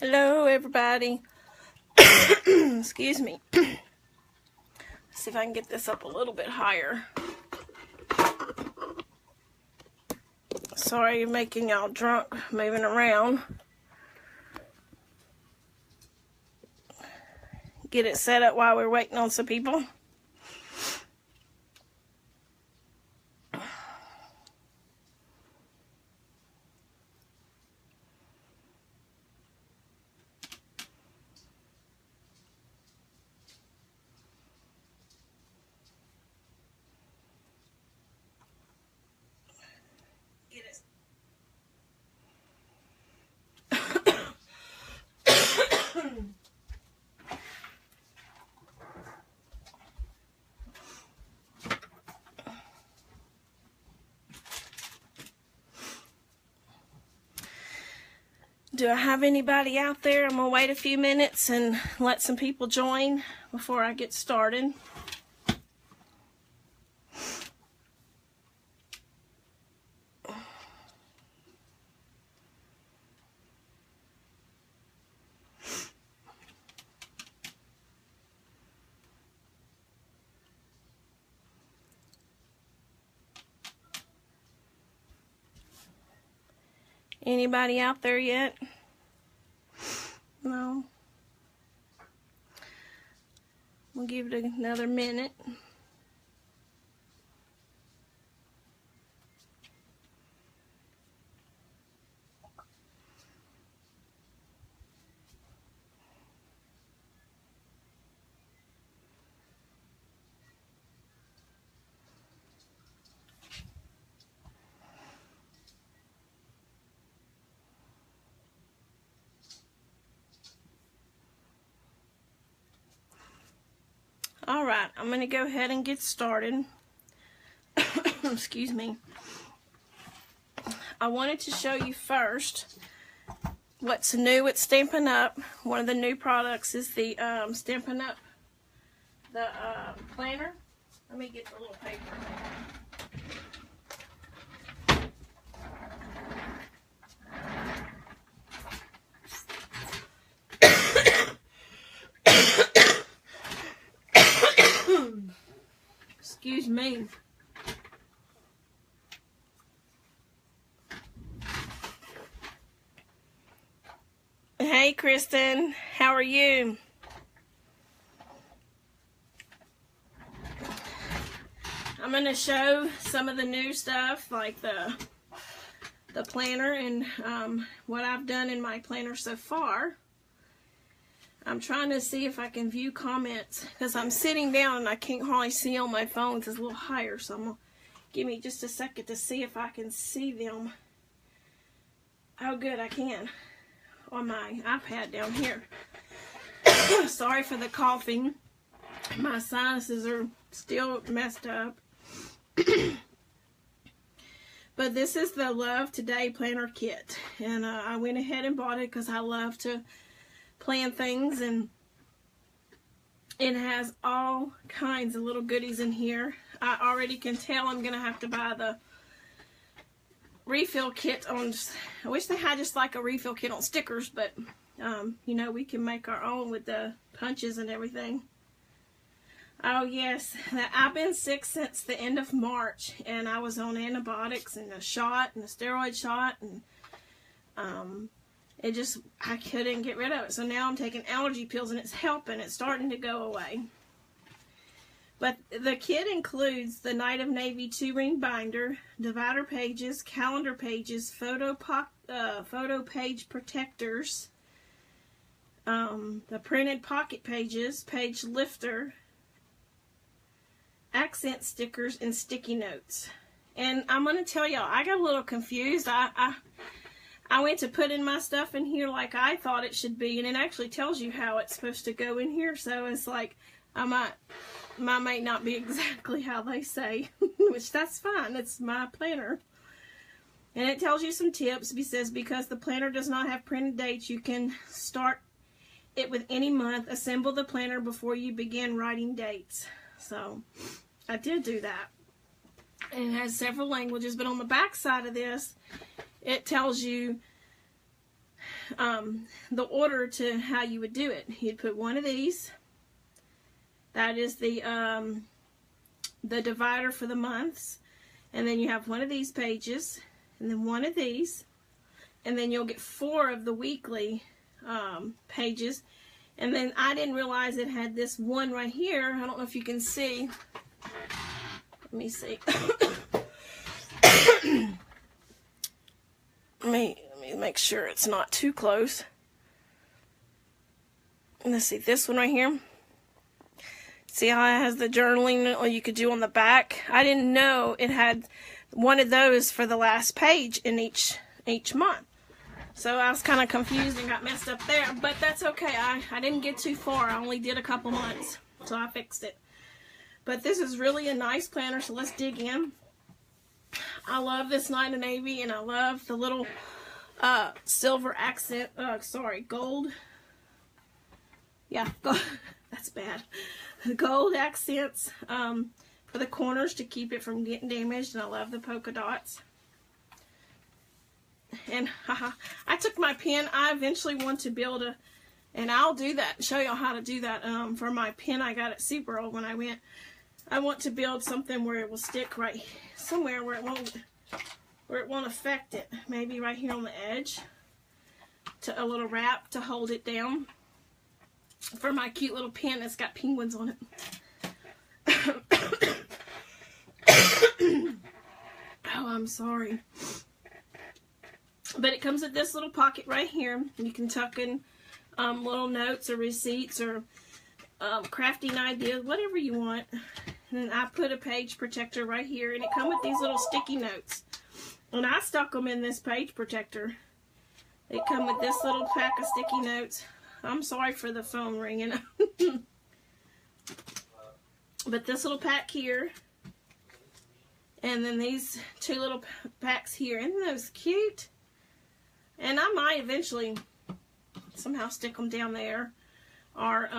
Hello, everybody. Excuse me. Let's see if I can get this up a little bit higher. Sorry, making y'all drunk, moving around. Get it set up while we're waiting on some people. Do I have anybody out there? I'm going to wait a few minutes and let some people join before I get started. Anybody out there yet? No. We'll give it another minute. All right, I'm going to go ahead and get started. Excuse me. I wanted to show you first what's new at Stampin' Up. One of the new products is the Stampin' Up, the planner. Let me get the little paper. Excuse me. Hey, Kristen. How are you? I'm going to show some of the new stuff, like the planner and what I've done in my planner so far. I'm trying to see if I can view comments because I'm sitting down and I can't hardly see on my phone. It's a little higher, so I'm going to give me just a second to see if I can see them. Oh, good, I can on my iPad down here. Sorry for the coughing. My sinuses are still messed up. But this is the Love Today Planner Kit. And I went ahead and bought it because I love to plan things, and it has all kinds of little goodies in here. I already can tell I'm gonna have to buy the refill kit on. I wish they had just like a refill kit on stickers, but you know, we can make our own with the punches and everything. Oh yes, I've been sick since the end of March, and I was on antibiotics and a shot and a steroid shot, and I couldn't get rid of it. So now I'm taking allergy pills and it's helping. It's starting to go away. But the kit includes the Night of Navy 2-ring binder, divider pages, calendar pages, photo page protectors, the printed pocket pages, page lifter, accent stickers, and sticky notes. And I'm going to tell y'all, I got a little confused. I went to put in my stuff in here like I thought it should be, and it actually tells you how it's supposed to go in here, so it's like mine might not be exactly how they say, which that's fine, it's my planner. And it tells you some tips. It says, because the planner does not have printed dates, you can start it with any month. Assemble the planner before you begin writing dates. So I did do that. And it has several languages, but on the back side of this, it tells you the order to how you would do it. You'd put one of these. That is the divider for the months. And then you have one of these pages, and then one of these, and then you'll get 4 of the weekly pages. And then I didn't realize it had this one right here. I don't know if you can see. Let me see. let me make sure it's not too close. Let's see, this one right here. See how it has the journaling, or you could do on the back. I didn't know it had one of those for the last page in each month. So I was kind of confused and got messed up there, but that's okay. I didn't get too far. I only did a couple months, so I fixed it. But this is really a nice planner, so let's dig in. I love this Night of Navy, and I love the little silver accent, gold. Yeah, that's bad. The gold accents for the corners to keep it from getting damaged, and I love the polka dots. And I took my pen. I eventually want to build and I'll do that, show y'all how to do that for my pen I got at SuperOld when I went. I want to build something where it will stick right somewhere where it won't affect it. Maybe right here on the edge, to a little wrap to hold it down. For my cute little pen that's got penguins on it. Oh, I'm sorry. But it comes with this little pocket right here. You can tuck in little notes or receipts or crafting ideas, whatever you want. And I put a page protector right here, and it comes with these little sticky notes. And I stuck them in this page protector. They come with this little pack of sticky notes. I'm sorry for the phone ringing. But this little pack here, and then these 2 little packs here. Isn't those cute? And I might eventually somehow stick them down there, or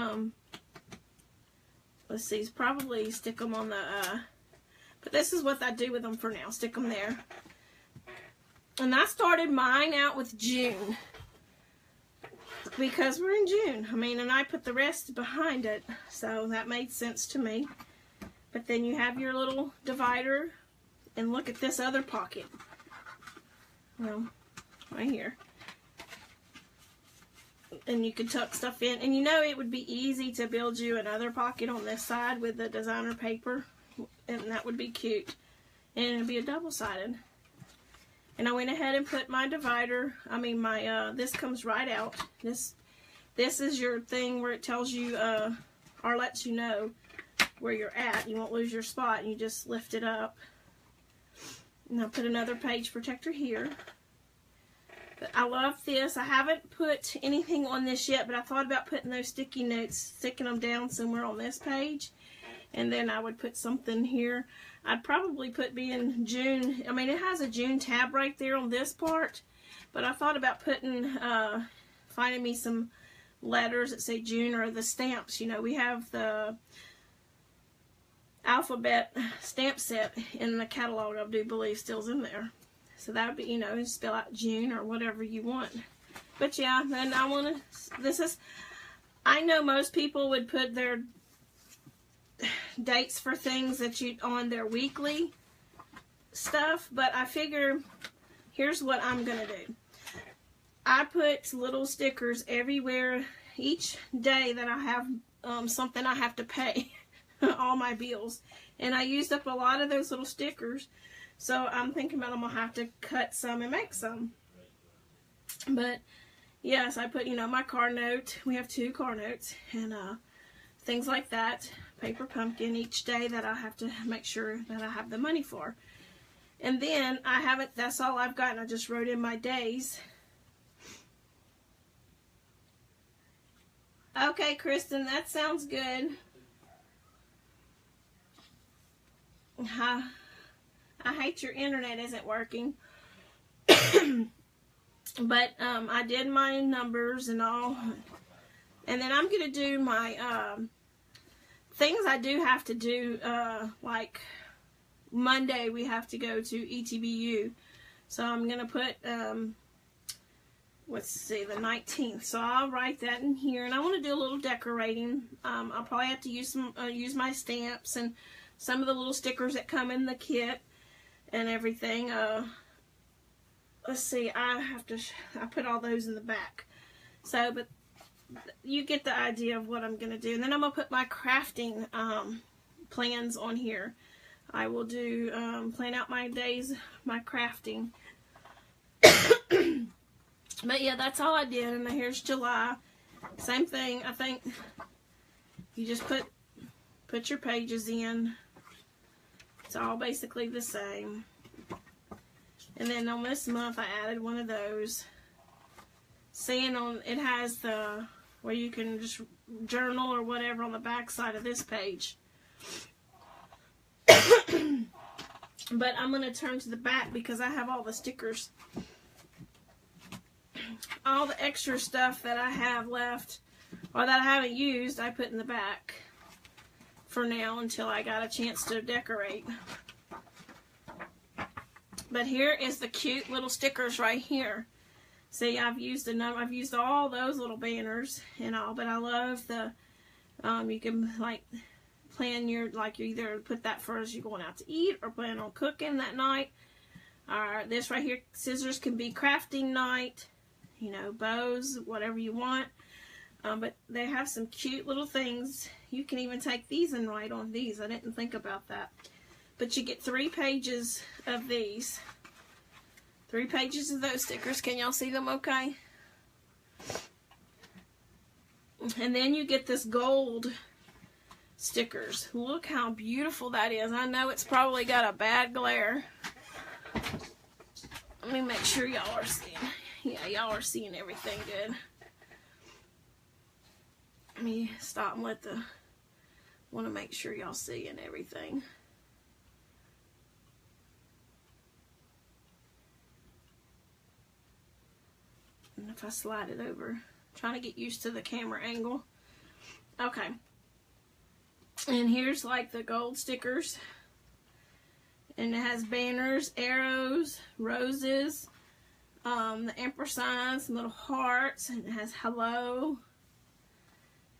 let's see, probably stick them on the but this is what I do with them for now. Stick them there. And I started mine out with June, because we're in June. I mean, and I put the rest behind it, so that made sense to me. But then you have your little divider, and look at this other pocket. Well, right here. And you could tuck stuff in. And you know, it would be easy to build you another pocket on this side with the designer paper. And that would be cute. And it would be a double-sided. And I went ahead and put my divider, this comes right out. This is your thing where it tells you, or lets you know where you're at. You won't lose your spot, and you just lift it up. And I'll put another page protector here. But I love this. I haven't put anything on this yet, but I thought about putting those sticky notes, sticking them down somewhere on this page. And then I would put something here. I'd probably put being June. I mean, it has a June tab right there on this part. But I thought about putting, finding me some letters that say June, or the stamps. You know, we have the alphabet stamp set in the catalog, I do believe, still's in there. So that would be, you know, spell out June or whatever you want. But yeah, and I want to, I know most people would put their dates for things that on their weekly stuff, but I figure here's what I'm gonna do. I put little stickers everywhere each day that I have something I have to pay all my bills, and I used up a lot of those little stickers, so I'm thinking about I'm gonna have to cut some and make some. But yes, I put, you know, my card note. We have 2 card notes and things like that. Paper pumpkin each day that I have to make sure that I have the money for. And then that's all I've got, and I just wrote in my days. Okay, Kristen, that sounds good. I hate your internet isn't working. But I did my numbers and all. And then I'm going to do my things I do have to do, like Monday we have to go to ETBU. So I'm going to put let's see, the 19th. So I'll write that in here, and I want to do a little decorating. I'll probably have to use my stamps and some of the little stickers that come in the kit and everything. Let's see, I put all those in the back. So, but you get the idea of what I'm going to do. And then I'm going to put my crafting plans on here. I will do, plan out my days, my crafting. But yeah, that's all I did. And here's July. Same thing. I think you just put your pages in. It's all basically the same. And then on this month, I added one of those. Seeing on, it has the, where you can just journal or whatever on the back side of this page. But I'm going to turn to the back because I have all the stickers. All the extra stuff that I have left, or that I haven't used, I put in the back for now until I got a chance to decorate. But here is the cute little stickers right here. See, I've used all those little banners and all, but I love the, you can like plan your, like you either put that for as you're going out to eat or plan on cooking that night. Or this right here, scissors can be crafting night, you know, bows, whatever you want. But they have some cute little things. You can even take these and write on these. I didn't think about that. But you get 3 pages of these. 3 pages of those stickers. Can y'all see them okay? And then you get this gold stickers. Look how beautiful that is. I know it's probably got a bad glare. Let me make sure y'all are seeing. Yeah, y'all are seeing everything good. Let me stop and want to make sure y'all seeing everything. And if I slide it over, I'm trying to get used to the camera angle. Okay. And here's like the gold stickers. And it has banners, arrows, roses, the emperor signs, some little hearts, and it has hello.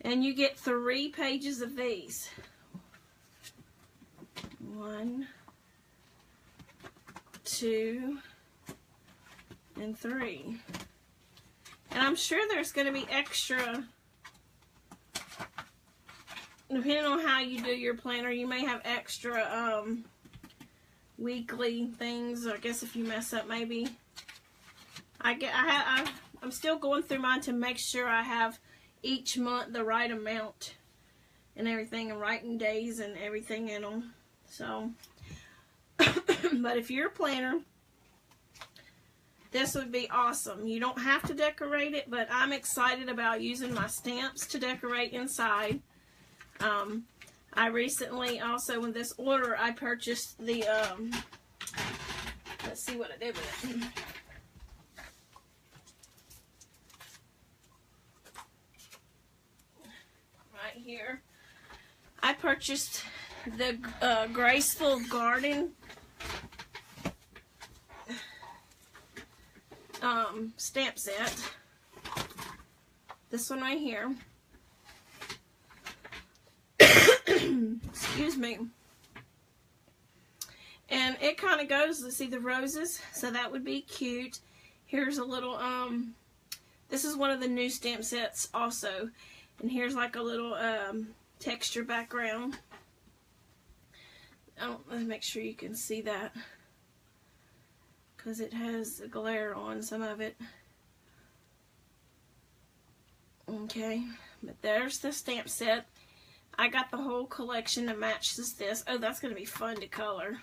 And you get 3 pages of these. 1, 2, and 3. And I'm sure there's going to be extra, depending on how you do your planner, you may have extra weekly things. I guess if you mess up, maybe. I'm still going through mine to make sure I have each month the right amount and everything, and writing days and everything in them. So, but if you're a planner, this would be awesome. You don't have to decorate it, but I'm excited about using my stamps to decorate inside. I recently also, in this order, I purchased the, let's see what I did with it. Right here. I purchased the Graceful Garden stamp set. This one right here. Excuse me. And it kind of goes, let's see the roses, so that would be cute. Here's a little, this is one of the new stamp sets also. And here's like a little texture background. Let's make sure you can see that, because it has a glare on some of it. Okay, but there's the stamp set. I got the whole collection that matches this. Oh, that's going to be fun to color.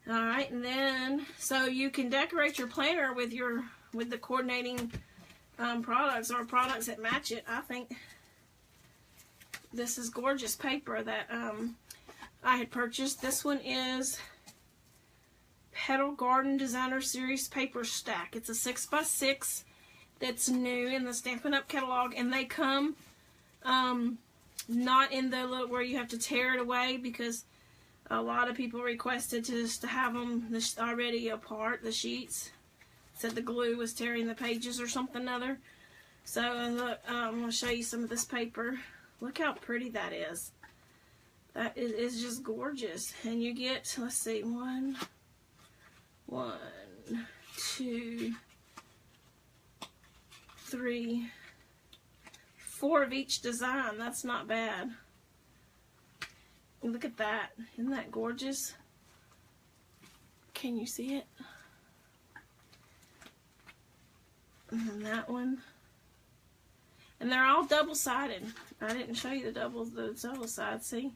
Alright, and then, so you can decorate your planner with the coordinating products, or products that match it. I think this is gorgeous paper that I had purchased. This one is PETAL Garden Designer Series Paper Stack. It's a 6x6 that's new in the Stampin' Up! Catalog, and they come not in the little where you have to tear it away, because a lot of people requested to have them already apart, the sheets. said the glue was tearing the pages or something other. So look, I'm going to show you some of this paper. Look how pretty that is. That is just gorgeous. And you get, let's see, one, two, three, 4 of each design. That's not bad. Look at that. Isn't that gorgeous? Can you see it? And then that one. And they're all double-sided. I didn't show you the double side, see?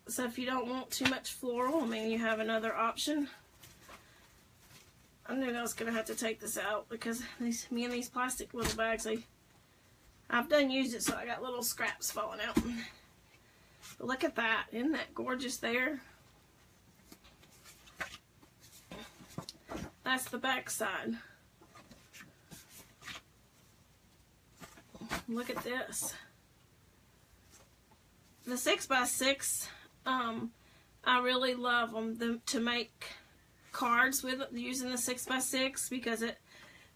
So if you don't want too much floral, I mean, you have another option. I knew I was going to have to take this out because me and these plastic little bags, I've done used it, so I got little scraps falling out. But look at that. Isn't that gorgeous there? That's the back side. Look at this. The 6x6, I really love them to make cards with using the 6x6 because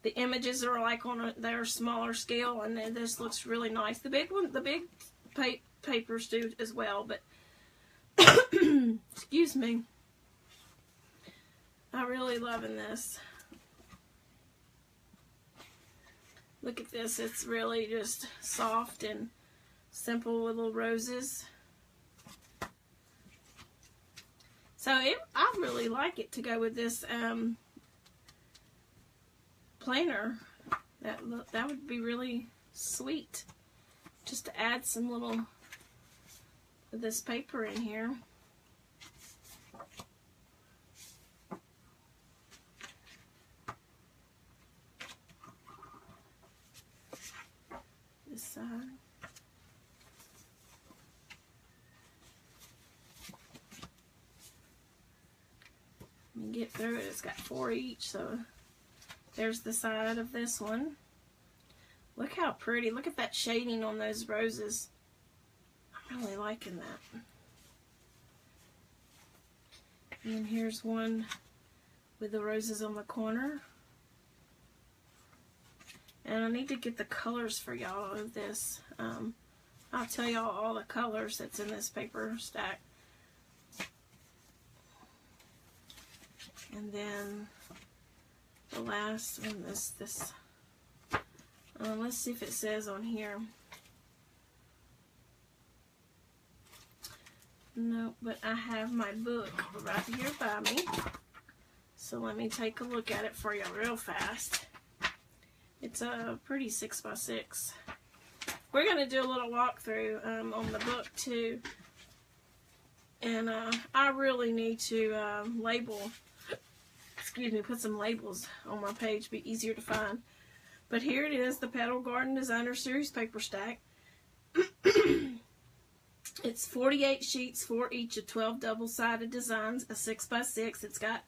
the images are like on their smaller scale, and this looks really nice. The big one, the big papers do as well, but excuse me. I'm really loving this. Look at this. It's really just soft and simple little roses. So I really like it to go with this planner. That would be really sweet. Just to add some little of this paper in here. This side. Let me get through it. It's got 4 each, so there's the side of this one. Look how pretty. Look at that shading on those roses. I'm really liking that. And here's one with the roses on the corner. And I need to get the colors for y'all of this. I'll tell y'all all the colors that's in this paper stack. And then the last one is this. Let's see if it says on here. No, but I have my book right here by me. So let me take a look at it for you real fast. It's a pretty 6x6. We're going to do a little walkthrough on the book too. And I really need to put some labels on my page, be easier to find. But here it is, the Petal Garden Designer Series paper stack. It's 48 sheets for each of 12 double-sided designs, a 6x6. It's got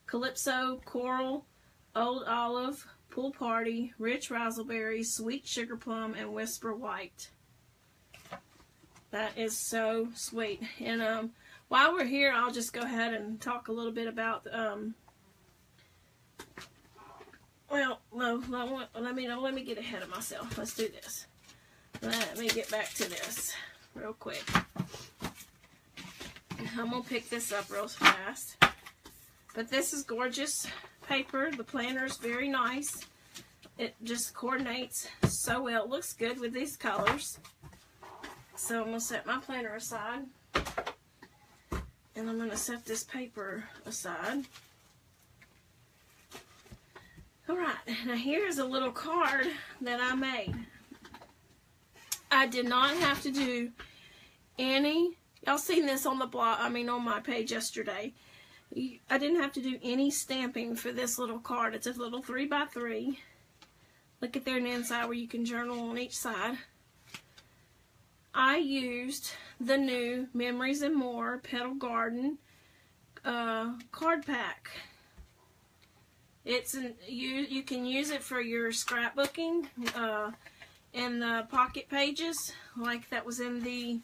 Calypso, Coral, Old Olive, Pool Party, Rich Razzleberry, Sweet Sugar Plum, and Whisper White. That is so sweet. And while we're here, I'll just go ahead and talk a little bit about well, no, let me get ahead of myself. Let's do this. Let me get back to this real quick. I'm going to pick this up real fast. But this is gorgeous paper. The planner is very nice. It just coordinates so well. It looks good with these colors. So I'm going to set my planner aside. And I'm going to set this paper aside. Alright, now here's a little card that I made. I did not have to do any, y'all seen this on the blog, on my page yesterday. I didn't have to do any stamping for this little card. It's a little 3x3. Look at there on the inside where you can journal on each side. I used the new Memories and More Petal Garden card pack. It's you can use it for your scrapbooking and the pocket pages, like that was in the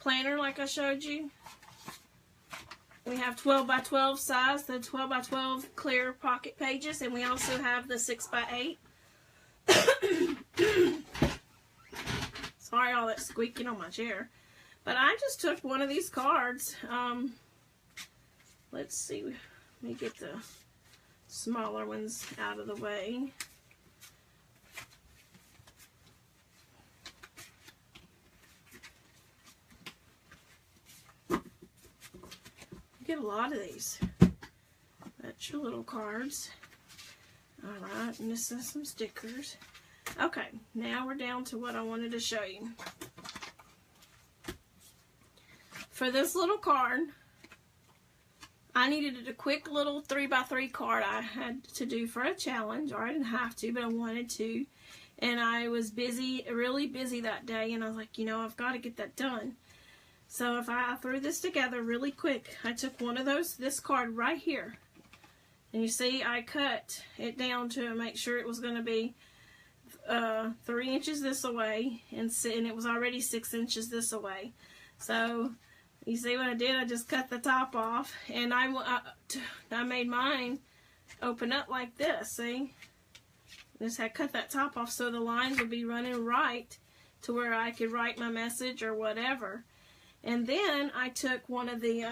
planner like I showed you. We have 12 by 12 size, the 12 by 12 clear pocket pages, and we also have the 6 by 8. Sorry, all that squeaking on my chair. But I just took one of these cards. Let's see. Let me get the smaller ones out of the way. Get a lot of these. That's your little cards. Alright, and this is some stickers. Okay, now we're down to what I wanted to show you. For this little card, I needed a quick little 3x3 card I had to do for a challenge, or I didn't have to, but I wanted to. And I was busy, really busy that day, and I was like, you know, I've got to get that done. So if I threw this together really quick, I took one of those, this card right here. And you see, I cut it down to make sure it was going to be 3 inches this away, and it was already 6 inches this away. So you see what I did? I just cut the top off, and I made mine open up like this. See, just had cut that top off so the lines would be running right to where I could write my message or whatever. And then I took one of the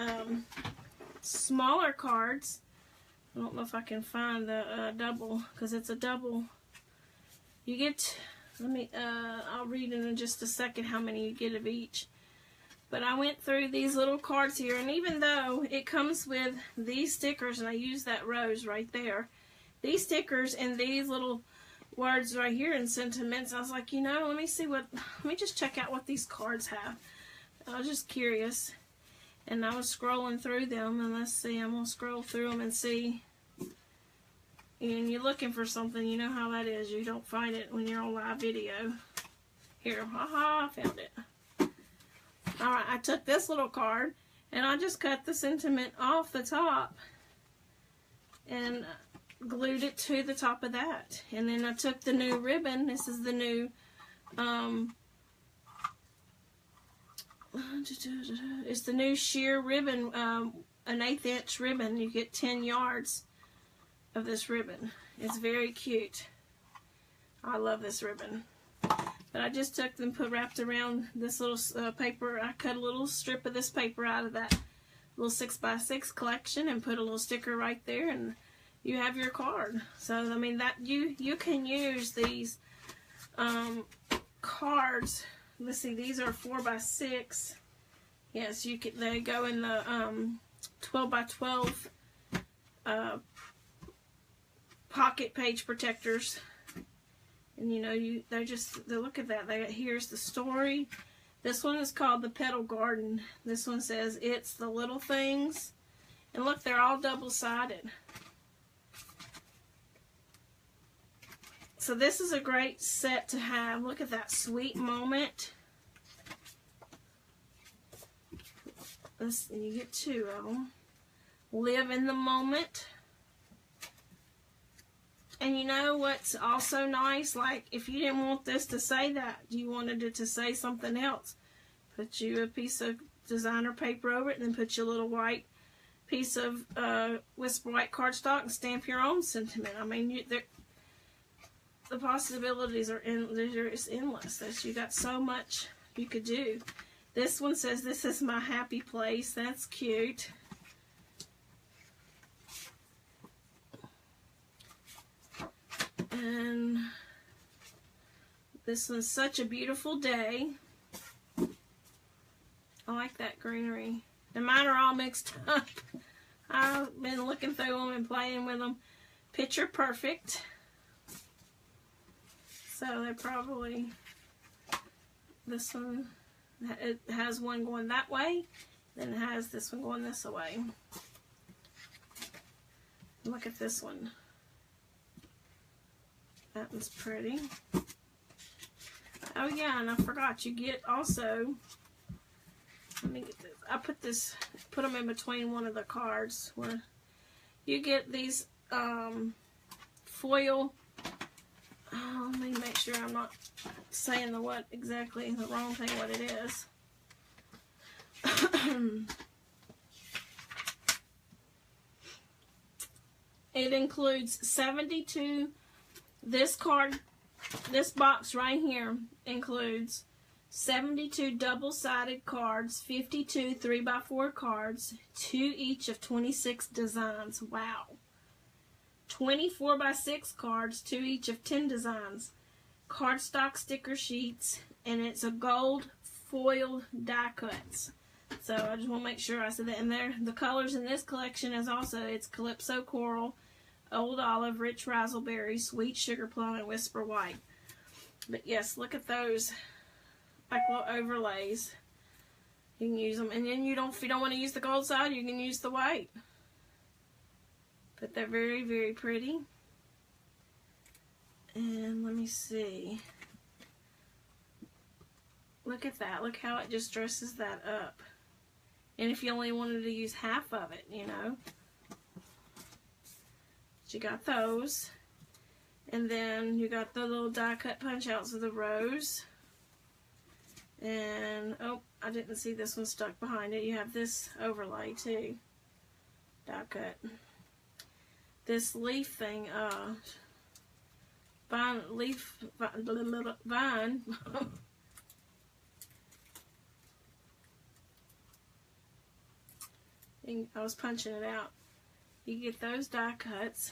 smaller cards. I don't know if I can find the double, because it's a double. You get, I'll read in just a second how many you get of each. But I went through these little cards here, and even though it comes with these stickers, and I use that rose right there, these stickers and these little words right here in sentiments, I was like, you know, let me just check out what these cards have. I was just curious, and I was scrolling through them, and let's see, I'm going to scroll through them and see. And you're looking for something, you know how that is. You don't find it when you're on live video. Here, haha, I found it. Alright, I took this little card, and I just cut the sentiment off the top, and glued it to the top of that. And then I took the new ribbon. This is the new, it's the new sheer ribbon, an 1/8 inch ribbon. You get 10 yards of this ribbon. It's very cute. I love this ribbon. But I just took them, wrapped around this little paper. I cut a little strip of this paper out of that little 6x6 collection and put a little sticker right there, and you have your card. So I mean, that you can use these cards. Let's see, these are 4x6. Yes, you can. They go in the 12x12 pocket page protectors. And you know, they look at that. Here's the story. This one is called the Petal Garden. This one says it's the little things. And look, they're all double-sided. So this is a great set to have. Look at that sweet moment. You get 2 of them. Live in the moment. And you know what's also nice? Like, if you didn't want this to say that, you wanted it to say something else, put you a piece of designer paper over it, and then put your little white piece of Whisper White cardstock and stamp your own sentiment. I mean, the possibilities are endless. You got so much you could do. This one says, "This is my happy place." That's cute. And this one's "Such a beautiful day." I like that greenery. And mine are all mixed up. I've been looking through them and playing with them. Picture perfect. So they're probably, this one, it has one going that way, then it has this one going this way. Look at this one. That one's pretty. Oh yeah, and I forgot, you get also, let me get this, put them in between one of the cards, where you get these foil, let me make sure I'm not saying the wrong thing what it is. It includes 72, this box right here includes 72 double-sided cards, 52 3x4 cards, 2 each of 26 designs. Wow. 24 by 6 cards, 2 each of 10 designs. Cardstock sticker sheets, and it's a gold foiled die cuts. So I just want to make sure I said that in there. The colors in this collection is also, it's Calypso Coral, Old Olive, Rich Razzleberry, Sweet Sugar Plum, and Whisper White. But yes, look at those, like little overlays. You can use them, and then if you don't want to use the gold side, you can use the white. But they're very, very pretty. And let me see. Look at that. Look how it just dresses that up. And if you only wanted to use half of it, you know. But you got those. And then you got the little die cut punch outs of the rose. And, oh, I didn't see this one stuck behind it. You have this overlay too. Die cut. This leaf thing, vine. I was punching it out. You get those die cuts.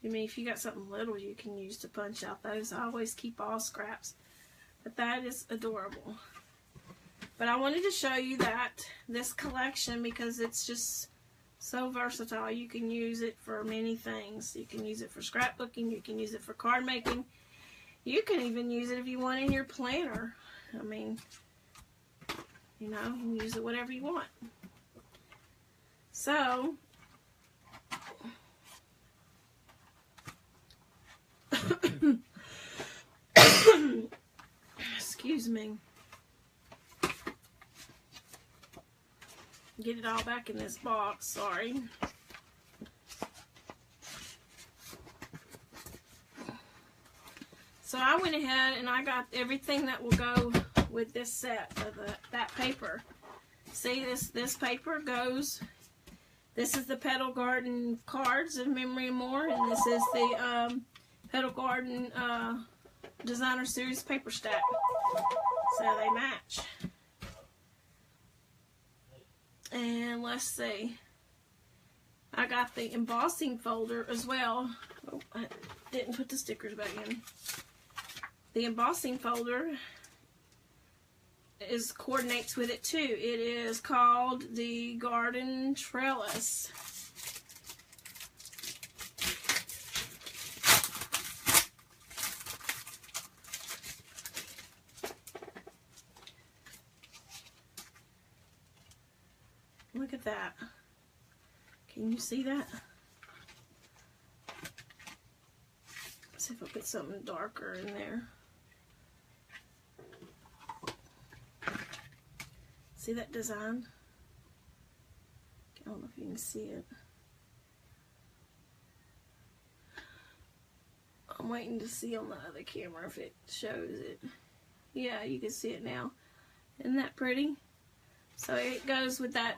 I mean, if you got something little you can use to punch out those. I always keep all scraps. But that is adorable. But I wanted to show you this collection because it's just so versatile. You can use it for many things. You can use it for scrapbooking. You can use it for card making. You can even use it if you want in your planner. I mean, you know, you can use it whatever you want. So, excuse me. Get it all back in this box, sorry. So I went ahead and I got everything that will go with this set of that paper. See, this paper goes. This is the Petal Garden cards of Memory and More, and this is the Petal Garden Designer Series paper stack. So they match. And let's see. I got the embossing folder as well. Oh, I didn't put the stickers back in. The embossing folder coordinates with it too. It is called the Garden Trellis. Look at that. Can you see that? Let's see if I put something darker in there. See that design? I don't know if you can see it. I'm waiting to see on the other camera if it shows it. Yeah, you can see it now. Isn't that pretty? So it goes with that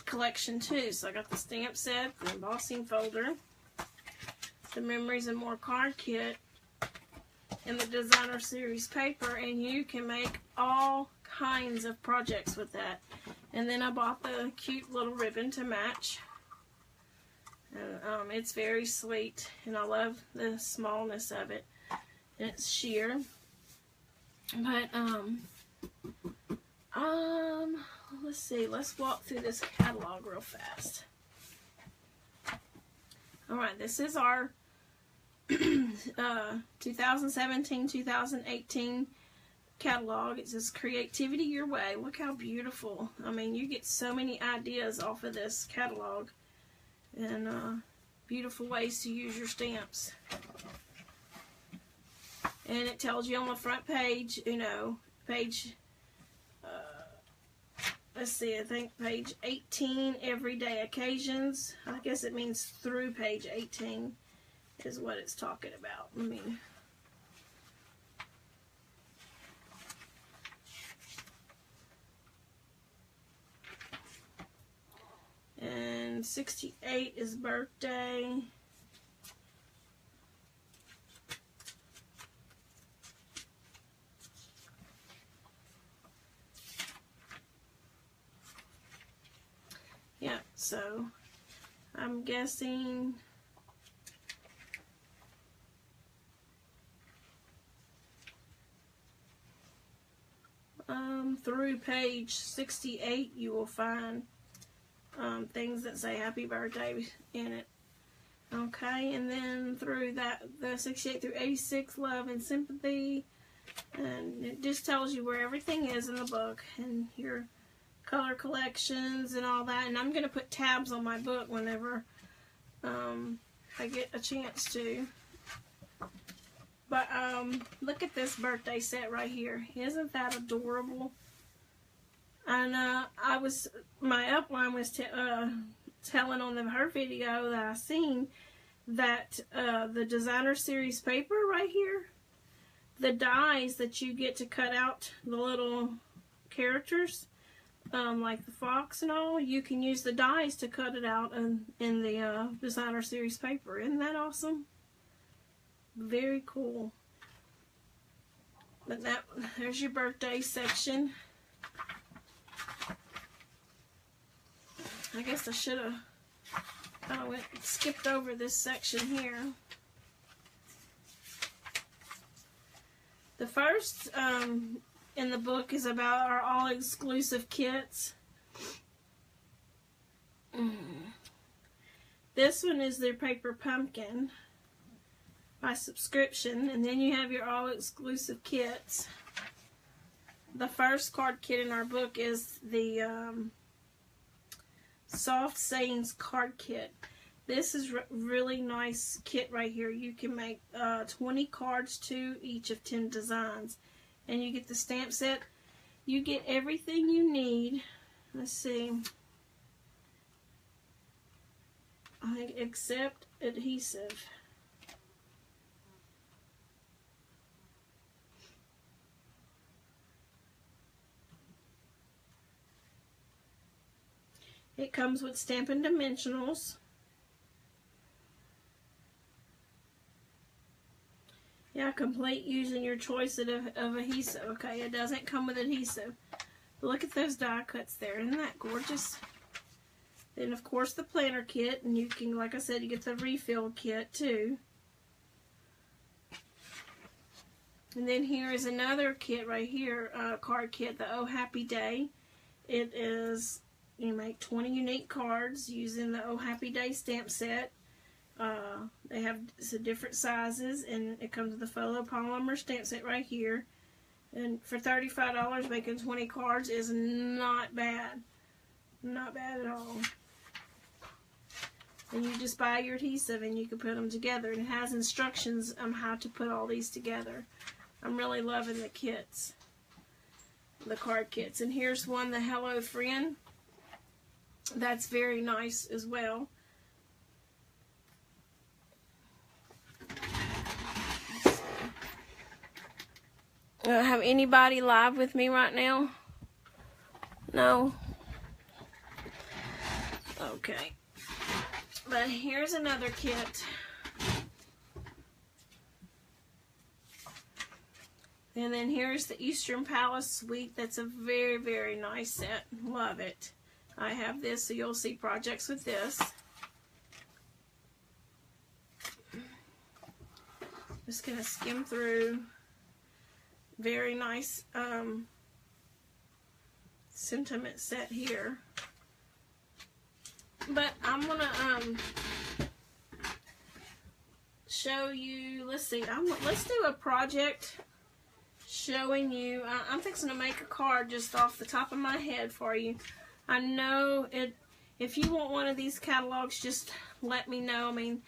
collection too. So I got the stamp set, the embossing folder, the Memories and More card kit, and the Designer Series paper, and you can make all kinds of projects with that. And then I bought the cute little ribbon to match. And it's very sweet, and I love the smallness of it. And it's sheer. But let's see. Let's walk through this catalog real fast. All right, this is our 2017-2018 catalog. It says Creativity Your Way. Look how beautiful. I mean, you get so many ideas off of this catalog, and beautiful ways to use your stamps. And it tells you on the front page, you know, let's see, I think page 18, Everyday Occasions. I guess it means through page 18 is what it's talking about. I mean, And 68 is birthday. Yeah, so I'm guessing through page 68 you will find things that say happy birthday in it. Okay, and then through that, the 68 through 86, love and sympathy, and it just tells you where everything is in the book and your color collections and all that. And I'm going to put tabs on my book whenever I get a chance to. But look at this birthday set right here. Isn't that adorable? And my upline was telling on her video that I seen that the designer series paper right here, the dies that you get to cut out the little characters, like the fox and all, you can use the dies to cut it out in the designer series paper. Isn't that awesome? Very cool. But there's your birthday section. I guess I should have skipped over this section here. The first in the book is about our all-exclusive kits. This one is their paper pumpkin by subscription, and then you have your all-exclusive kits. The first card kit in our book is the Soft Sayings card kit. This is really nice kit right here. You can make 20 cards to each of 10 designs, and you get the stamp set. You get everything you need. Let's see, except adhesive. It comes with Stampin' Dimensionals. Yeah, complete using your choice of adhesive. Okay, it doesn't come with adhesive. But look at those die cuts there. Isn't that gorgeous? Then, of course, the planner kit. And you can, like I said, you get the refill kit, too. And then here is another kit right here, card kit, the Oh Happy Day. It is... You make 20 unique cards using the Oh Happy Day stamp set. They have some different sizes, and it comes with the photopolymer stamp set right here. And for $35, making 20 cards is not bad. Not bad at all. And you just buy your adhesive and you can put them together. And it has instructions on how to put all these together. I'm really loving the kits. The card kits. And here's one, the Hello Friend. That's very nice as well. Have anybody live with me right now? No? Okay. But here's another kit. And then here's the Eastern Palace Suite. That's a very, very nice set. Love it. I have this, so you'll see projects with this. Just going to skim through. Very nice sentiment set here. But I'm going to show you, let's see, let's do a project showing you. I'm fixing to make a card just off the top of my head for you. I know if you want one of these catalogs, just let me know. I mean,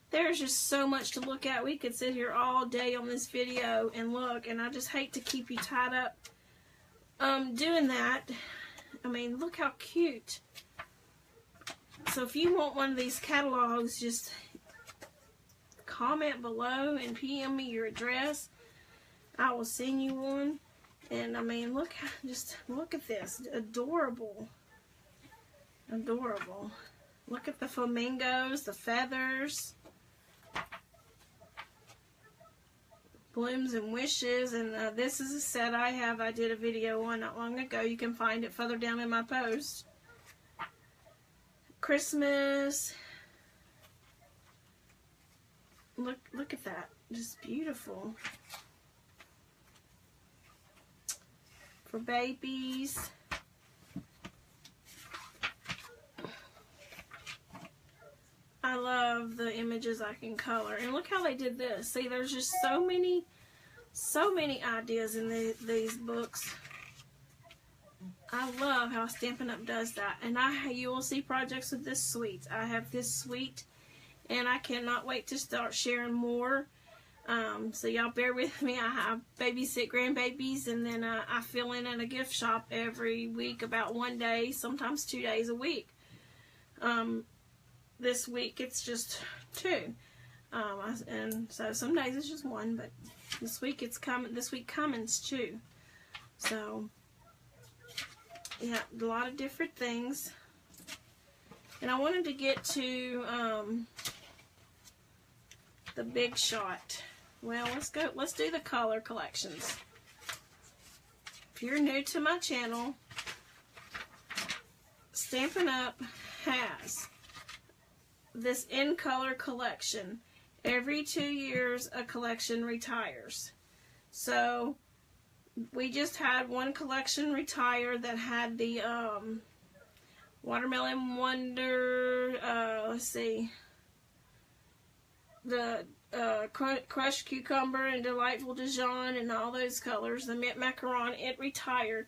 there's just so much to look at. We could sit here all day on this video and look, and I just hate to keep you tied up doing that. I mean, look how cute. So if you want one of these catalogs, just comment below and PM me your address. I will send you one. And I mean, just look at this. Adorable. Adorable. Look at the flamingos, the feathers, blooms and wishes. And this is a set I did a video on not long ago. You can find it further down in my post. Christmas. Look at that. Just beautiful. For babies. I love the images I can color. And look how they did this. See, there's just so many ideas in these books. I love how Stampin' Up! Does that. And you will see projects with this suite. I have this suite, and I cannot wait to start sharing more. So y'all bear with me. I have babysit grandbabies, and then I fill in a gift shop every week, about 1 day, sometimes 2 days a week. This week it's just 2, and so some days it's just 1, but this week it's coming. This week coming's 2. So yeah, a lot of different things. And I wanted to get to the big shot. Well, let's do the color collections. If you're new to my channel, Stampin' Up! Has this in color collection. Every 2 years a collection retires. So we just had one collection retire that had the Watermelon Wonder, let's see, the Crushed Cucumber and Delightful Dijon and all those colors, the Mint Macaron, it retired.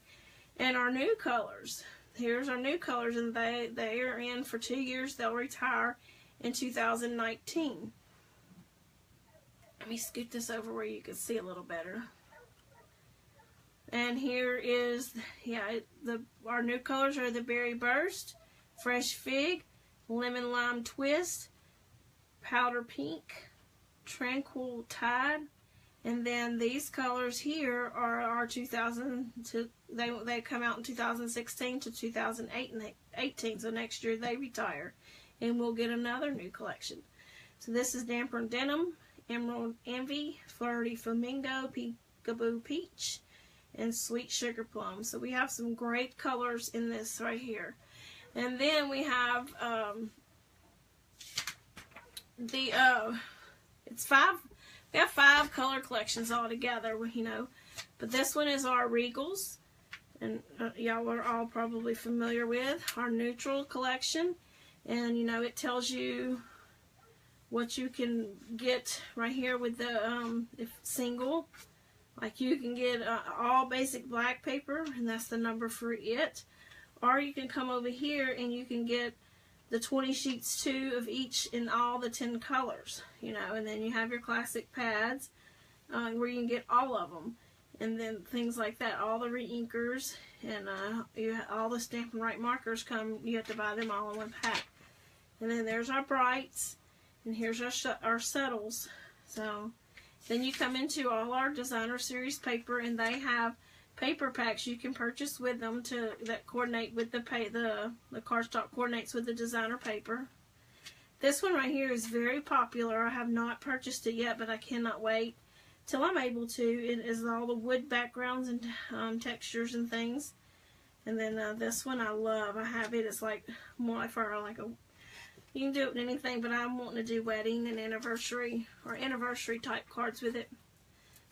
And our new colors, here's our new colors, and they are in for 2 years. They'll retire in 2019. Let me scoot this over where you can see a little better. And here is, our new colors are the Berry Burst, Fresh Fig, Lemon Lime Twist, Powder Pink, Tranquil Tide, and then these colors here are our 2000. They come out in 2016 to 2018. So next year they retire, and we'll get another new collection. So this is Damper Denim, Emerald Envy, Flirty Flamingo, Peekaboo Peach, and Sweet Sugar Plum. So we have some great colors in this right here. And then we have it's 5. We have 5 color collections all together, you know. But this one is our Regals, and y'all are all probably familiar with our neutral collection. And you know, it tells you what you can get right here with the if single. Like you can get all basic black paper, and that's the number for it. Or you can come over here and you can get the 20 sheets too of each in all the 10 colors, you know. And then you have your classic pads where you can get all of them, and then things like that. All the re-inkers and all the Stampin' Right markers come. You have to buy them all in one pack. And then there's our brights, and here's our subtles. So then you come into all our designer series paper, and they have paper packs you can purchase with them that coordinate with the cardstock coordinates with the designer paper. This one right here is very popular. I have not purchased it yet, but I cannot wait till I'm able to. It is all the wood backgrounds and textures and things. And then this one I love. I have it. It's like more for like a. You can do it with anything, but I'm wanting to do wedding and anniversary or anniversary type cards with it.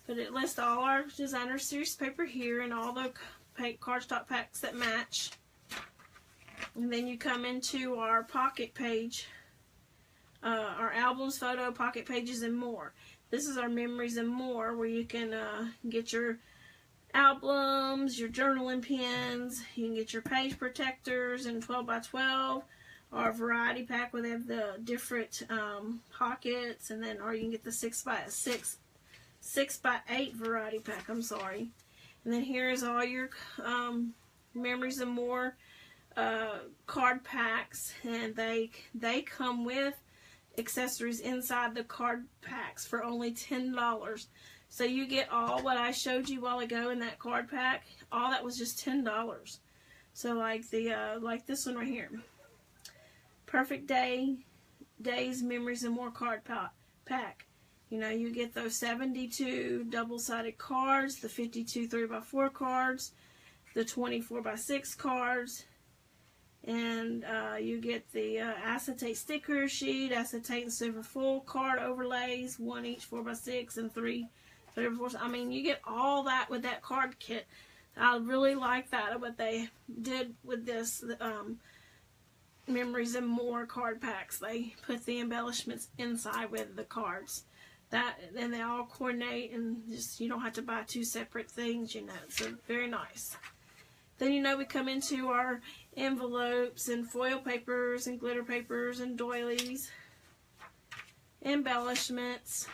But it lists all our designer series paper here and all the cardstock packs that match. And then you come into our pocket page, our albums, photo, pocket pages, and more. This is our memories and more, where you can get your albums, your journaling pens. You can get your page protectors in 12 by 12. Our variety pack where they have the different pockets, and then or you can get the 6 by 8 variety pack. I'm sorry. And then here is all your memories and more card packs, and they come with accessories inside the card packs for only $10. So you get all what I showed you a while ago in that card pack. All that was just $10. So like the like this one right here. Perfect Days, Memories, and More card pack. You know, you get those 72 double-sided cards, the 52 3x4 cards, the 24 by 6 cards, and you get the acetate sticker sheet, acetate and silver foil card overlays, one each 4 by 6 and 3 3x4. I mean, you get all that with that card kit. I really like that, what they did with this Memories and More card packs. They put the embellishments inside with the cards. And they all coordinate, and just you don't have to buy two separate things, you know. So very nice. Then, you know, we come into our envelopes and foil papers and glitter papers and doilies, embellishments,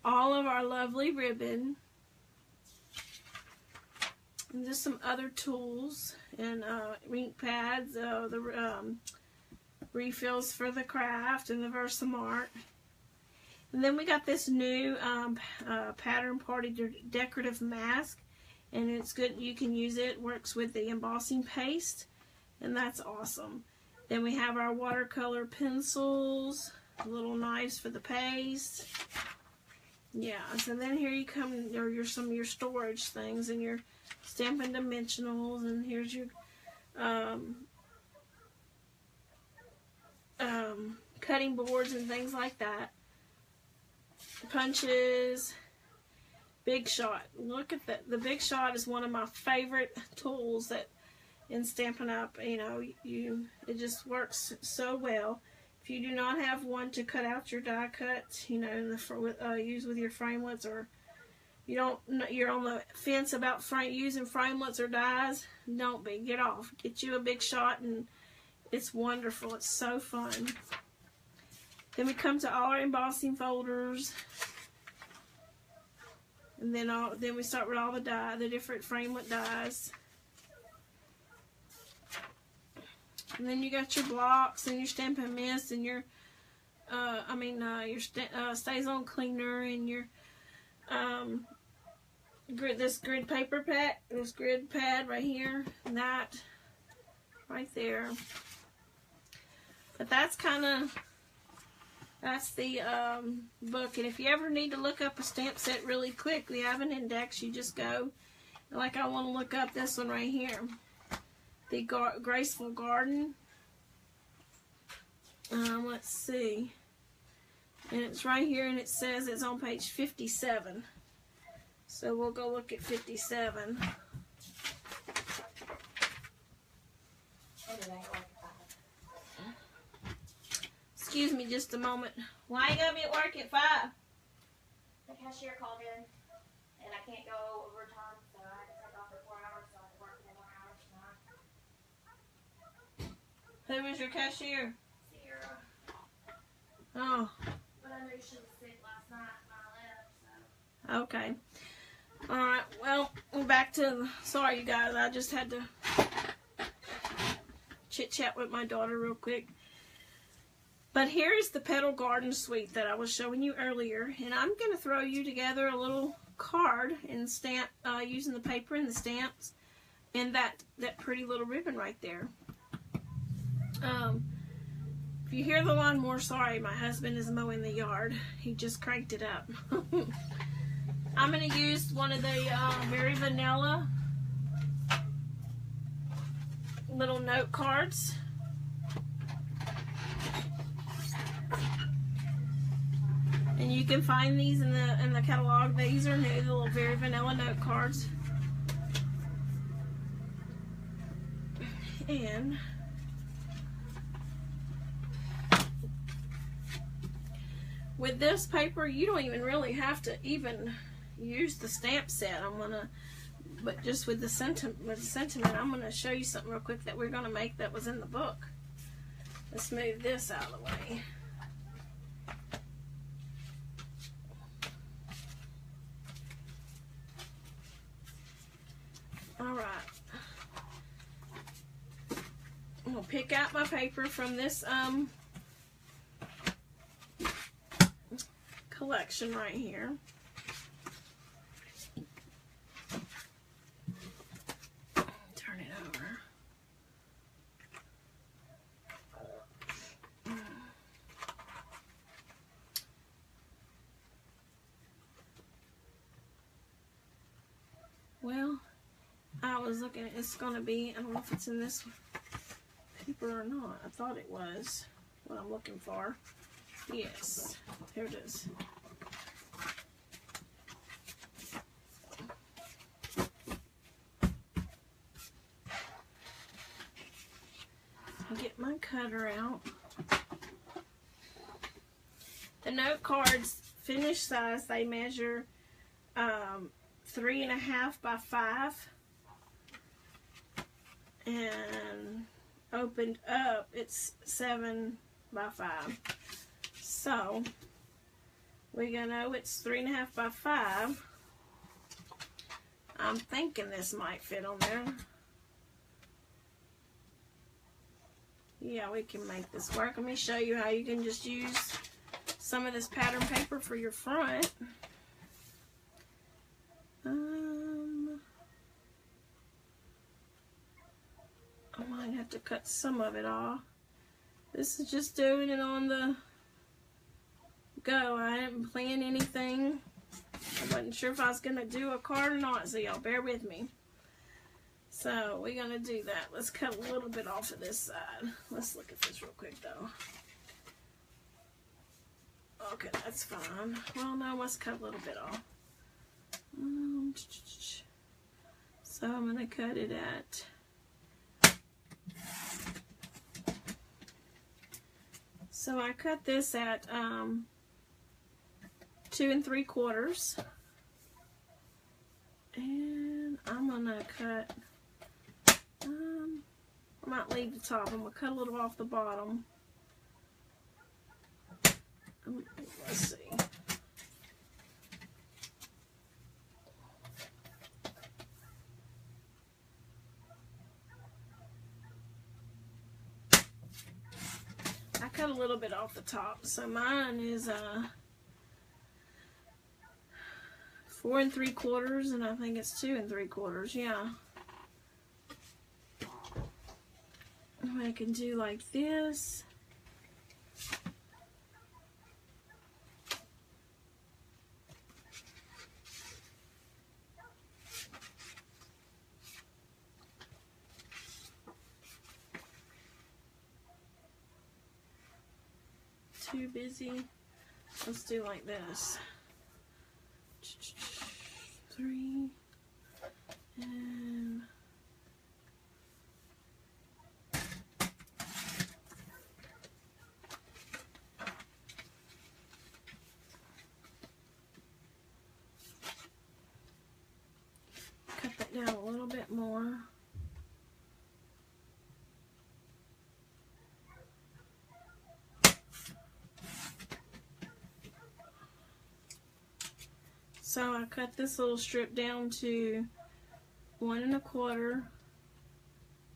all of our lovely ribbon, and just some other tools and ink pads, the refills for the craft and the Versamart. And then we got this new Pattern Party decorative mask, and it's good. You can use it. It works with the embossing paste, and that's awesome. Then we have our watercolor pencils, little knives for the paste. Yeah, so then here you come, or some of your storage things and your Stampin' Dimensionals, and here's your cutting boards and things like that. Punches, Big Shot. Look at that. The Big Shot is one of my favorite tools that in Stampin' Up. You know, it just works so well. If you do not have one to cut out your die cuts, you know, use with your framelits, or you're on the fence about using framelits or dies, don't be. Get off. Get you a Big Shot, and it's wonderful. It's so fun. Then we come to all our embossing folders, and then we start with all the different framelit dies. And then you got your blocks and your Stampin' Mist and your Stays On Cleaner and your this grid paper pack, this grid pad right here, and that right there. But that's the book. And if you ever need to look up a stamp set really quick, we have an index. You just go, like I want to look up this one right here, the Graceful Garden. Let's see, and it's right here, and it says it's on page 57. So we'll go look at 57. Excuse me just a moment. Why you gonna be at work at 5? The cashier called in, and I can't go overtime, so I had to take off for 4 hours, so I can work 4 more hours tonight. Who was your cashier? Sierra. Oh. But I knew she was sick last night when I left, so. Okay. Alright, well, we're back to, sorry you guys, I just had to chit-chat with my daughter real quick. But here is the Petal Garden Suite that I was showing you earlier, and I'm going to throw you together a little card and stamp using the paper and the stamps and that pretty little ribbon right there. If you hear the lawnmower, sorry, my husband is mowing the yard. He just cranked it up. I'm going to use one of the very vanilla little note cards. And you can find these in the catalog. These are new, the little very vanilla note cards. And with this paper, you don't even really have to even use the stamp set. But just with the sentiment, I'm gonna show you something real quick that we're gonna make that was in the book. Let's move this out of the way. All right. I'm gonna pick out my paper from this collection right here. Turn it over. was looking at, it's going to be, I don't know if it's in this paper or not. I thought it was what I'm looking for. Yes, here it is. Get my cutter out. The note cards, finished size, they measure 3.5 by 5, and opened up it's 7 by 5. So we're gonna know it's 3.5 by 5. I'm thinking this might fit on there. Yeah, we can make this work. Let me show you how you can just use some of this pattern paper for your front. I might have to cut some of it off. This is just doing it on the go. I didn't plan anything. I wasn't sure if I was going to do a card or not, so y'all bear with me. So we're going to do that. Let's cut a little bit off of this side. Let's look at this real quick though. Okay, that's fine. Well, no, let's cut a little bit off. So I'm going to cut it at so I cut this at 2 3/4, and I'm gonna cut. I might leave the top. I'm gonna cut a little off the bottom. Let's see. I cut a little bit off the top, so mine is 4 3/4, and I think it's 2 3/4. Yeah. I can do like this. Too busy. Let's do like this. 3 and cut that down a little bit more. So I cut this little strip down to 1 1/4,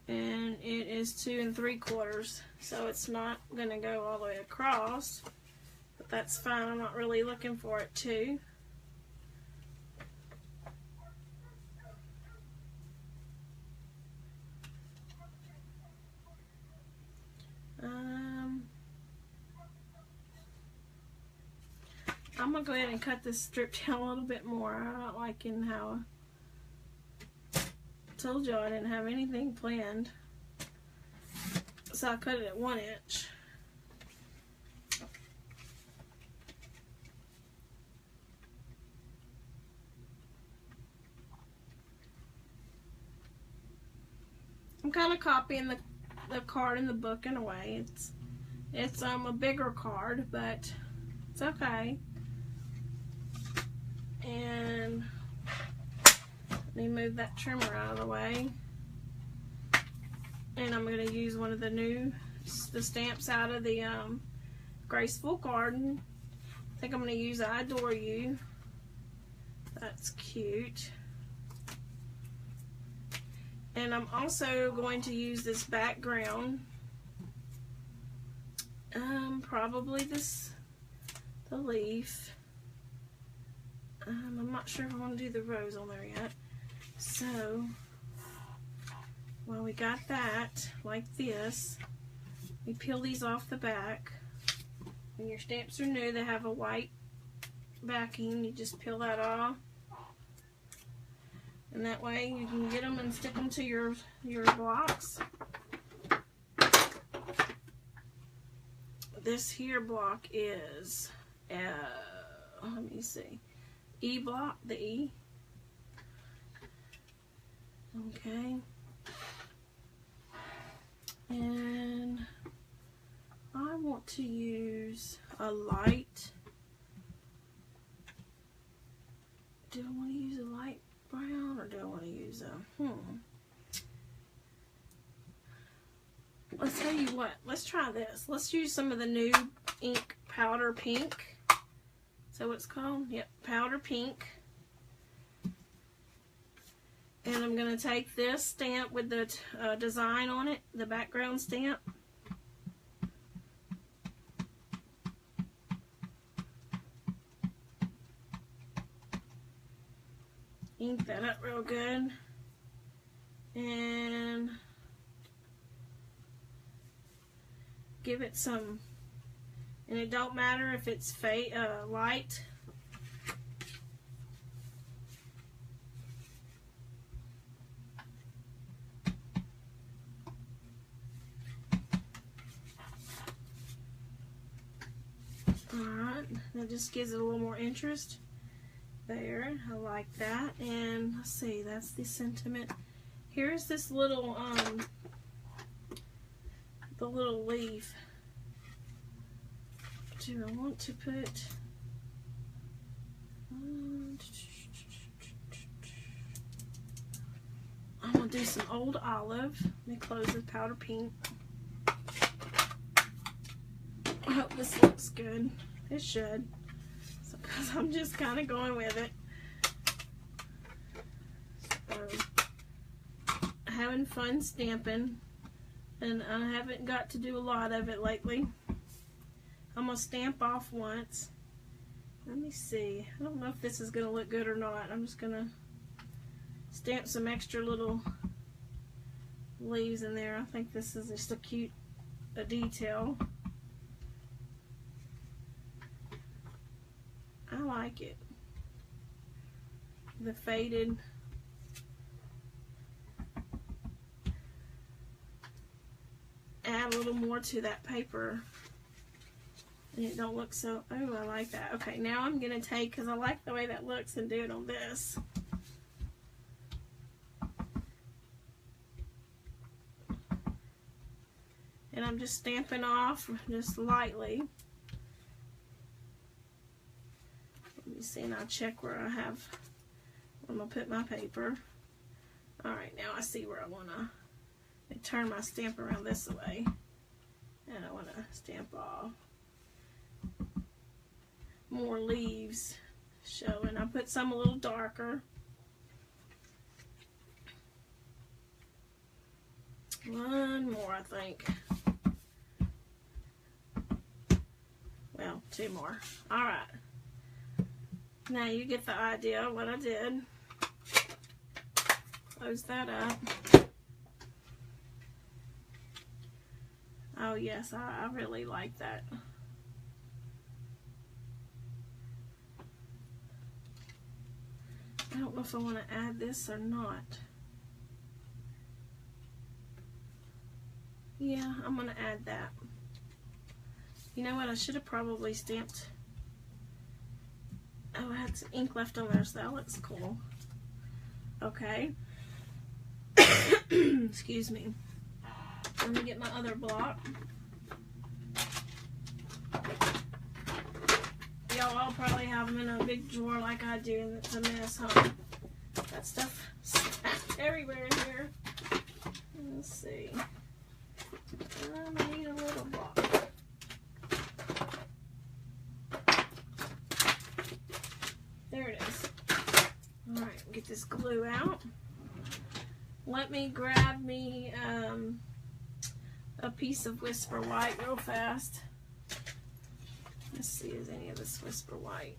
and it is 2 3/4. So it's not going to go all the way across, but that's fine. I'm not really looking for it to. I'm going to go ahead and cut this strip down a little bit more. I'm not liking how I told y'all I didn't have anything planned. So I cut it at 1 inch. I'm kind of copying the card in the book in a way. It's a bigger card, but it's okay. And let me move that trimmer out of the way. And I'm going to use one of the stamps out of the Graceful Garden. I think I'm going to use I Adore You. That's cute. And I'm also going to use this background. Probably the leaf. I'm not sure if I want to do the rose on there yet. So, well, we got that like this. We peel these off the back. When your stamps are new, they have a white backing. You just peel that off. And that way you can get them and stick them to your blocks. This here block is, let me see, E block, the E. Okay. And I want to use a light. Do I want to use a light brown or do I want to use a, Let's tell you what, let's try this. Let's use some of the new ink powder pink. So it's called? Yep, powder pink. And I'm going to take this stamp with the design on it, the background stamp. Ink that up real good. And give it some, and it don't matter if it's light. Alright, that just gives it a little more interest. There, I like that. And let's see, that's the sentiment. Here's this little, the little leaf. Do I want to put, I'm going to do some old olive. Let me close the powder pink. I hope this looks good. It should. Because I'm just kind of going with it. So, having fun stamping. And I haven't got to do a lot of it lately. I'm going to stamp off once. Let me see. I don't know if this is going to look good or not. I'm just going to stamp some extra little leaves in there. I think this is just a cute detail. I like it. The faded. Add a little more to that paper. And it don't look so, oh, I like that. Okay, now I'm going to take, because I like the way that looks, and do it on this. And I'm just stamping off, just lightly. Let me see, and I'll check where I have, I'm going to put my paper. Alright, now I see where I want to turn my stamp around this way. And I want to stamp off more leaves showing. I put some a little darker. One more, I think. Well, two more. Alright. Now you get the idea of what I did. Close that up. Oh yes, I really like that. I don't know if I want to add this or not. Yeah, I'm going to add that. You know what, I should have probably stamped. Oh, I had some ink left on there, so that looks cool. Okay. Excuse me. Let me get my other block. Y'all all probably have them in a big drawer like I do, and it's a mess, huh? That stuff everywhere in here. Let's see. I need a little block. There it is. Alright, get this glue out. Let me grab me a piece of Whisper White real fast. Let's see, is any of this Whisper White?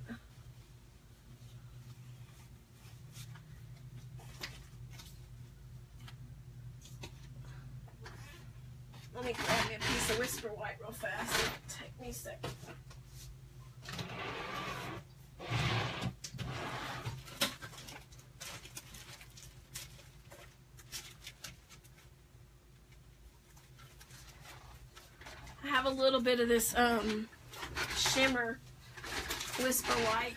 Let me grab me a piece of Whisper White real fast. It'll take me a second. have a little bit of this shimmer Whisper White.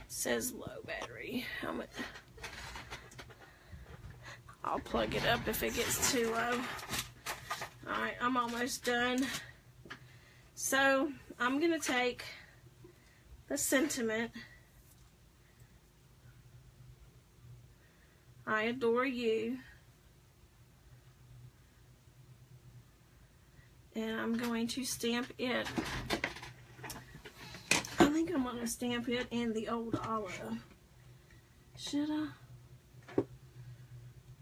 Says low battery. I'll plug it up if it gets too low. Alright, I'm almost done. So, I'm going to take the sentiment, I adore you, and I'm going to stamp it. I think I'm going to stamp it in the old olive. Should I?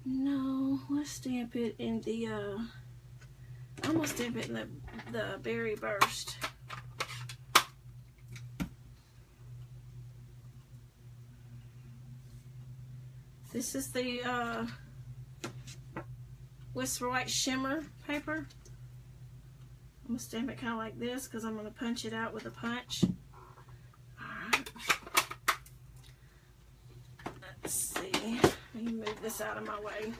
No, let's stamp it in the, I'm going to stamp it in the Berry Burst. This is the Whisper White Shimmer paper. I'm going to stamp it kind of like this because I'm going to punch it out with a punch. Alright. Let's see. Let me move this out of my way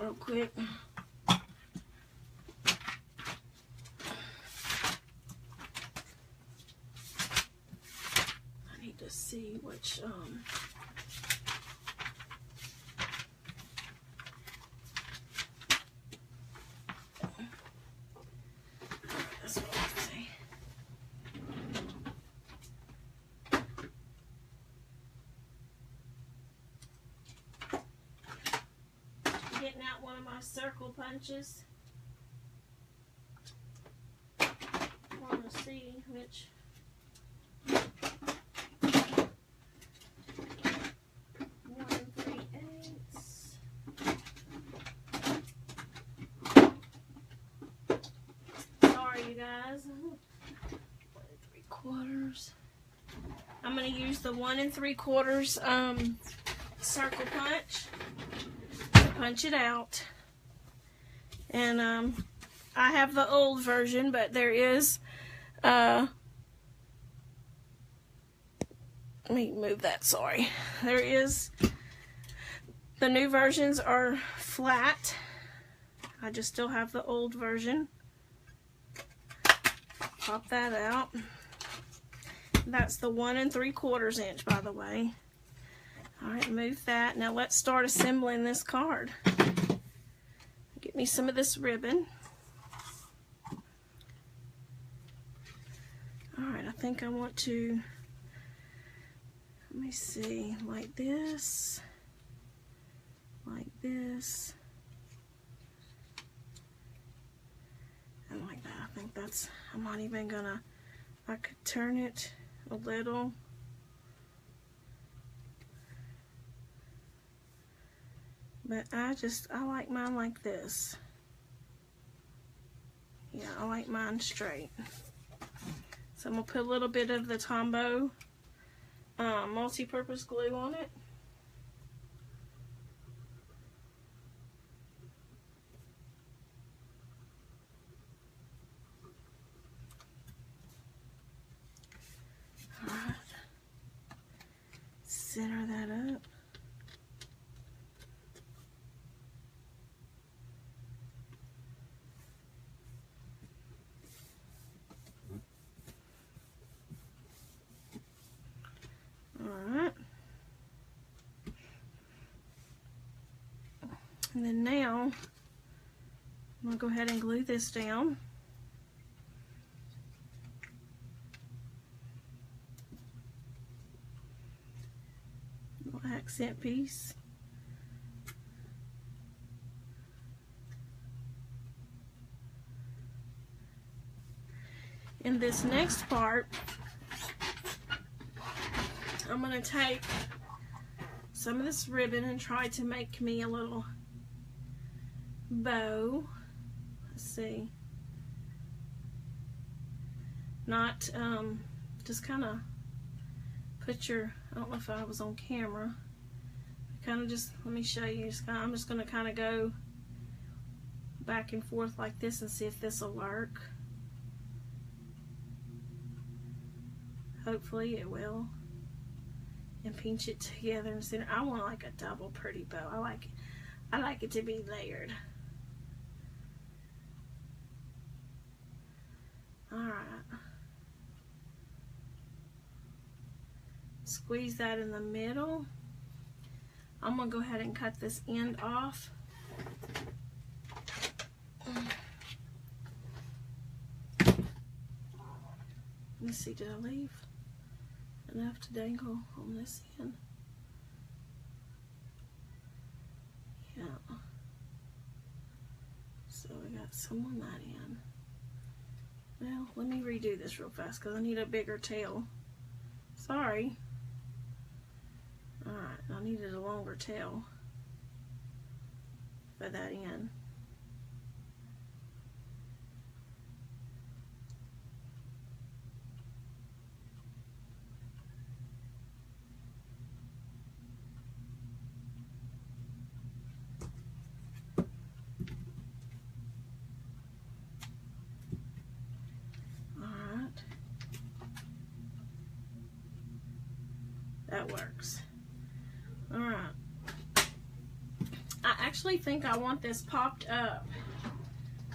real quick. I need to see which that's what I say. Getting out one of my circle punches. I want to see which. 1 3/8. Sorry, you guys. 1 3/4. I'm going to use the 1 3/4 circle punch. Punch it out. And I have the old version, but there is let me move that, sorry. There is, the new versions are flat. I just still have the old version. Pop that out. That's the 1 3/4 inch, by the way. Alright, move that. Now let's start assembling this card. Get me some of this ribbon. Alright, I think I want to, let me see, like this, and like that. I think that's, I'm not even gonna, I could turn it a little. But I like mine like this. Yeah, I like mine straight. So I'm going to put a little bit of the Tombow multi-purpose glue on it. Alright. Center that up. Alright. And then now, I'm going to go ahead and glue this down. Little accent piece. In this next part, I'm going to take some of this ribbon and try to make me a little bow. Let's see. Not, just kind of put your, I don't know if I was on camera. Kind of just, let me show you. I'm just going to kind of go back and forth like this and see if this will work. Hopefully it will. and pinch it together in the center. I want like a double pretty bow. I like it to be layered. Alright. Squeeze that in the middle. I'm going to go ahead and cut this end off. Let's see, did I leave enough to dangle on this end? Yeah. So we got some on that end. Well, let me redo this real fast because I need a bigger tail. Sorry. Alright, I needed a longer tail for that end. That works. Alright. I actually think I want this popped up.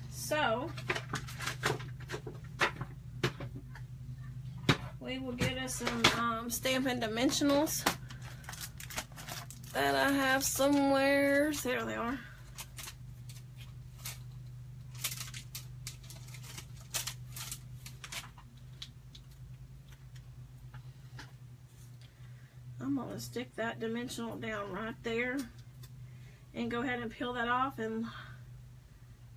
So, we will get us some Stampin' Dimensionals that I have somewhere. There they are. I'm going to stick that dimensional down right there and go ahead and peel that off and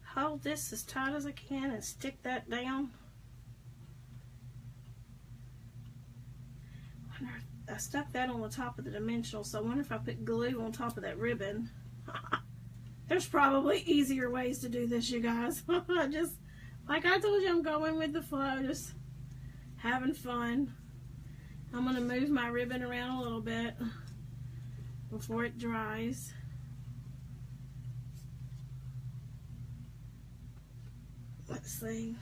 hold this as tight as I can and stick that down. I stuck that on the top of the dimensional, so I wonder if I put glue on top of that ribbon. There's probably easier ways to do this, you guys. Just like I told you, I'm going with the flow, just having fun. I'm going to move my ribbon around a little bit before it dries. Let's see.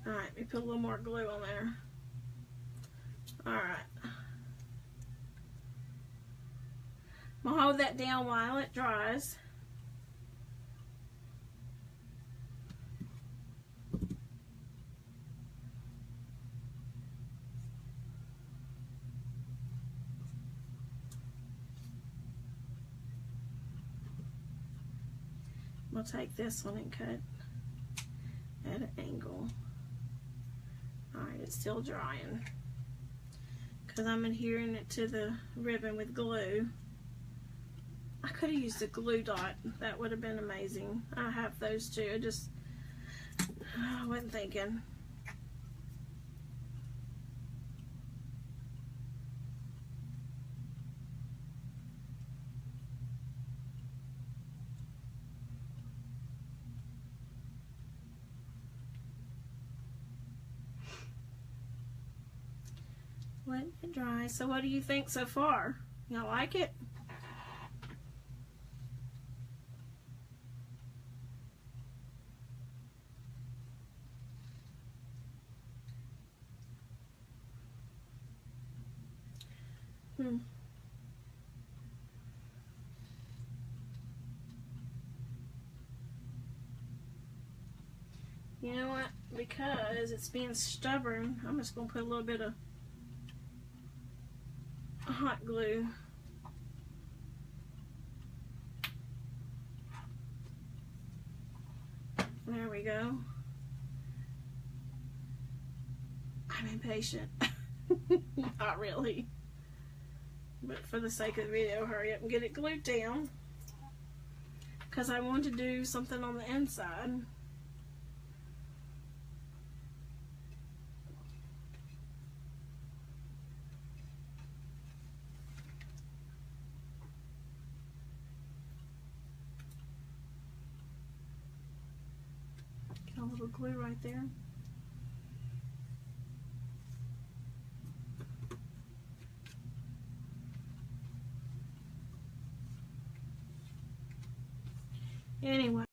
Alright, let me put a little more glue on there. Alright. I'm going to hold that down while it dries. We'll take this one and cut at an angle. Alright, it's still drying because I'm adhering it to the ribbon with glue. I could have used a glue dot. That would have been amazing. I have those too. I wasn't thinking. Let it dry. So what do you think so far? Y'all like it? You know what? Because it's being stubborn, I'm just going to put a little bit of hot glue. There we go. I'm impatient. Not really. But for the sake of the video, hurry up and get it glued down. Because I want to do something on the inside. Get a little glue right there. Anyway.